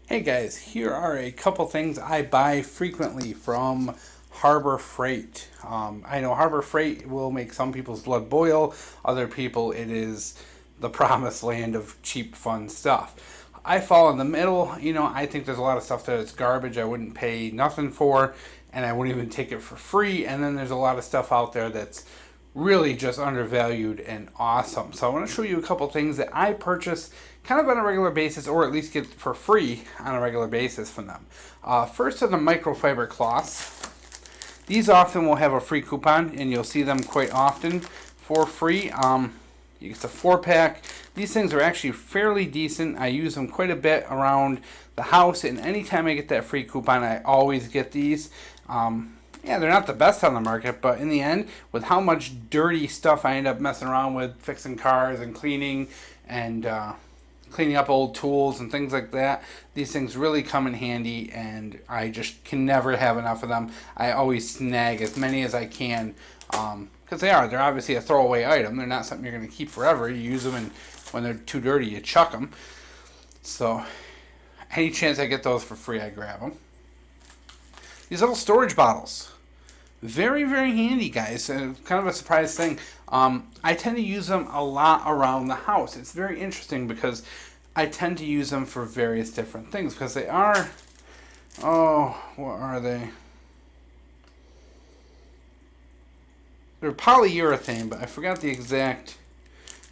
Hey guys, here are a couple things I buy frequently from Harbor Freight. I know Harbor Freight will make some people's blood boil, other people it is the promised land of cheap, fun stuff. I fall in the middle. I think there's a lot of stuff that is garbage I wouldn't pay nothing for, and I wouldn't even take it for free. And then there's a lot of stuff out there that's really just undervalued and awesome. So I want to show you a couple things that I purchase kind of on a regular basis, or at least get for free on a regular basis from them. First are the microfiber cloths. These often will have a free coupon, and you'll see them quite often for free. It's a 4-pack. These things are actually fairly decent. I use them quite a bit around the house, and anytime I get that free coupon, I always get these. Yeah, they're not the best on the market, but in the end, with how much dirty stuff I end up messing around with, fixing cars and cleaning and cleaning up old tools and things like that, these things really come in handy, and I just can never have enough of them. I always snag as many as I can, because they're obviously a throwaway item. They're not something you're going to keep forever. You use them, and when they're too dirty, you chuck them. So any chance I get those for free, I grab them. These little storage bottles. Very, very handy, guys. Kind of a surprise thing. I tend to use them a lot around the house. It's very interesting because I tend to use them for various different things because they are, what are they? They're polyurethane, but I forgot the exact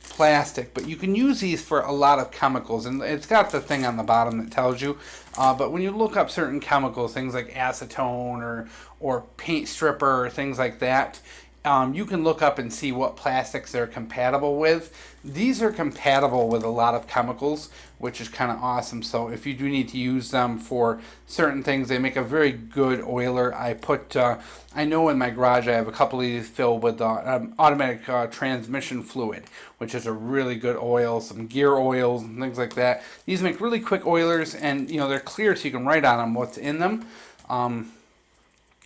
plastic, but you can use these for a lot of chemicals, and it's got the thing on the bottom that tells you, but when you look up certain chemicals, things like acetone or paint stripper or things like that, you can look up and see what plastics they're compatible with. These are compatible with a lot of chemicals, which is kind of awesome. So if you do need to use them for certain things, they make a very good oiler. I know in my garage I have a couple of these filled with automatic transmission fluid, which is a really good oil, some gear oils and things like that. These make really quick oilers, and they're clear so you can write on them what's in them.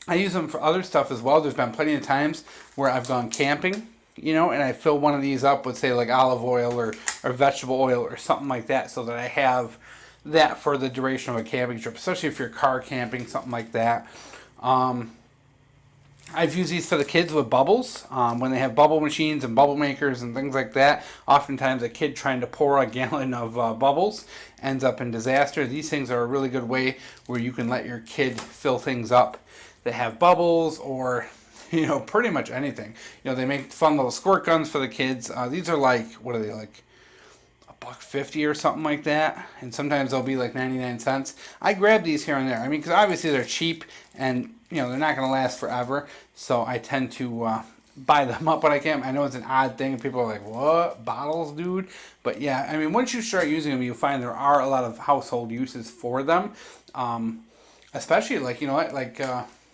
I use them for other stuff as well. There's been plenty of times where I've gone camping, and I fill one of these up with, say, like olive oil or vegetable oil or something like that, so that I have that for the duration of a camping trip, especially if you're car camping, something like that. I've used these for the kids with bubbles. When they have bubble machines and bubble makers and things like that, oftentimes a kid trying to pour a gallon of bubbles ends up in disaster. These things are a really good way where you can let your kid fill things up that have bubbles, or pretty much anything. They make fun little squirt guns for the kids. These are like, what are they, like $1.50 or something like that, and sometimes they'll be like 99 cents. I grab these here and there. I mean, because obviously they're cheap, and they're not going to last forever, so I tend to buy them up when I can. I know it's an odd thing, and people are like, what, bottles, dude? But yeah, I mean, once you start using them, you find there are a lot of household uses for them, especially like,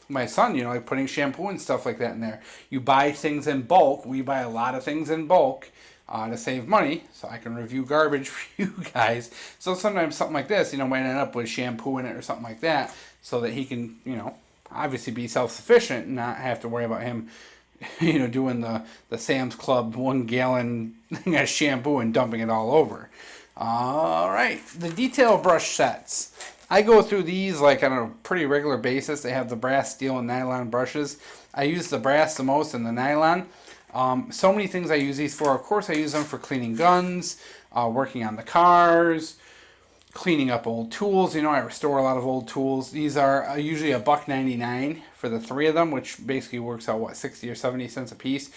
my son, like putting shampoo and stuff like that in there. You buy things in bulk. We buy a lot of things in bulk to save money, so I can review garbage for you guys. So sometimes something like this, might end up with shampoo in it or something like that, so that he can, obviously be self-sufficient and not have to worry about him, doing the Sam's Club 1 gallon thing of shampoo and dumping it all over. All right, the detail brush sets. I go through these like on a pretty regular basis. They have the brass, steel, and nylon brushes. I use the brass the most and the nylon. So many things I use these for. Of course, I use them for cleaning guns, working on the cars, cleaning up old tools. I restore a lot of old tools. These are usually $1.99 for the 3 of them, which basically works out, 60 or 70 cents a piece.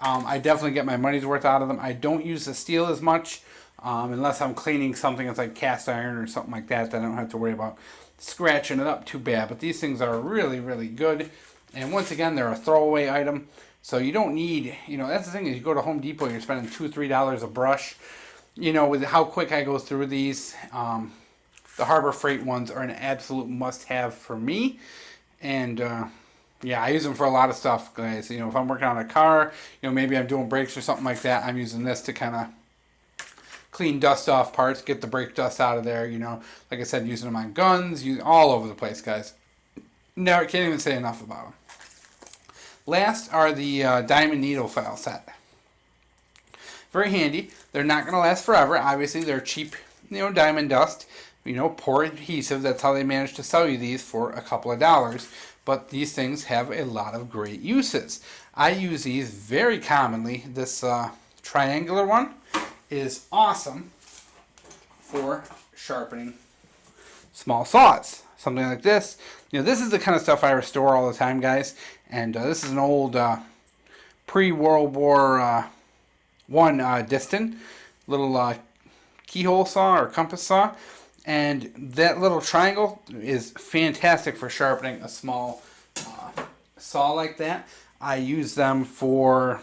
I definitely get my money's worth out of them. I don't use the steel as much. Unless I'm cleaning something that's like cast iron or something like that, then I don't have to worry about scratching it up too bad. But these things are really, really good. And once again, they're a throwaway item. So you don't need, that's the thing, is you go to Home Depot, you're spending $2, $3 a brush. With how quick I go through these, the Harbor Freight ones are an absolute must-have for me. And yeah, I use them for a lot of stuff, guys. If I'm working on a car, maybe I'm doing brakes or something like that, I'm using this to kind of clean dust off parts, get the brake dust out of there. Like I said, using them on guns, all over the place, guys. No, I can't even say enough about them. Last are the diamond needle file set. Very handy. They're not going to last forever. Obviously, they're cheap, diamond dust. poor adhesive. That's how they manage to sell you these for a couple of dollars. But these things have a lot of great uses. I use these very commonly. This triangular one is awesome for sharpening small saws. Something like this. This is the kind of stuff I restore all the time, guys. And this is an old pre-World War I Diston little keyhole saw or compass saw. And that little triangle is fantastic for sharpening a small saw like that. I use them for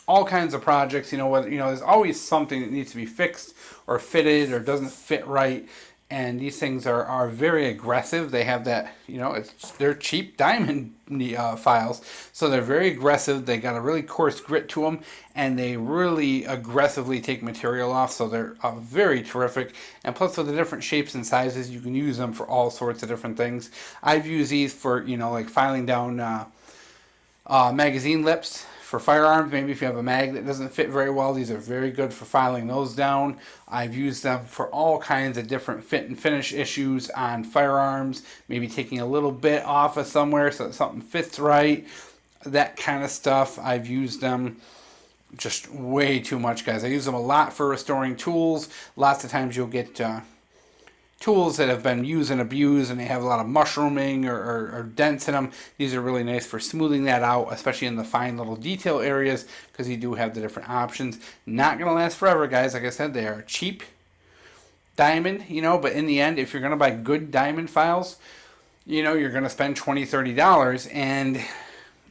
all kinds of projects. There's always something that needs to be fixed or fitted or doesn't fit right. And these things are very aggressive. They have that, they're cheap diamond files. So they're very aggressive. They got a really coarse grit to them. And they really aggressively take material off. So they're very terrific. And plus with the different shapes and sizes, you can use them for all sorts of different things. I've used these for, like filing down magazine lips for firearms. Maybe if you have a mag that doesn't fit very well, these are very good for filing those down. I've used them for all kinds of different fit and finish issues on firearms, maybe taking a little bit off of somewhere so that something fits right, that kind of stuff. I've used them just way too much, guys. I use them a lot for restoring tools. Lots of times you'll get tools that have been used and abused and they have a lot of mushrooming or dents in them. These are really nice for smoothing that out, especially in the fine little detail areas, because you do have the different options. Not going to last forever, guys. Like I said, they are cheap diamond, but in the end, if you're going to buy good diamond files, you're going to spend $20, $30, and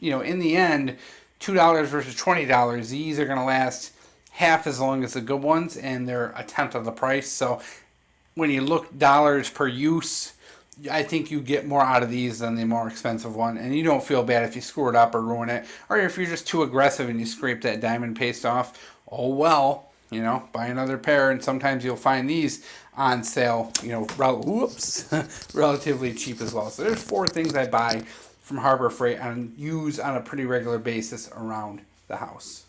in the end, $2 versus $20, these are going to last half as long as the good ones, and they're a tenth of the price. So when you look dollars per use, I think you get more out of these than the more expensive one. And you don't feel bad if you screw it up or ruin it. Or if you're just too aggressive and you scrape that diamond paste off. Oh well, buy another pair. And sometimes you'll find these on sale, relatively cheap as well. So there's 4 things I buy from Harbor Freight and use on a pretty regular basis around the house.